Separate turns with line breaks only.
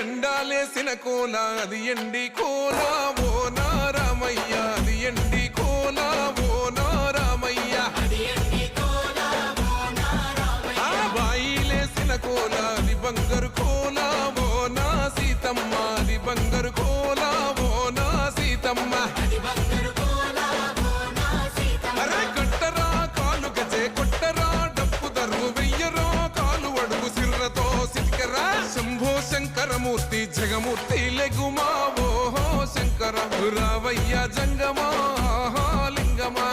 ఎండాలేసిన కోల అది ఎండి కోల ఓ నారామయ్య అది ఎండి కోల ఓ నారామయ్య బాయిలేసిన కోల అది బంగారు కోల ఓ నా సీతమ్మ అది బంగారు కోల ఓ నా సీతమ్మ అరే కట్టరా కాలు గజే కొట్టరా డప్పు దరువు వెయ్యరో కాలు అడుగు సిర్రతో సిద్కరా శంభో శంకరమూర్తి జగమూర్తి లెగుమా ఓహో శంకర రావయ్య జంగమా లింగమా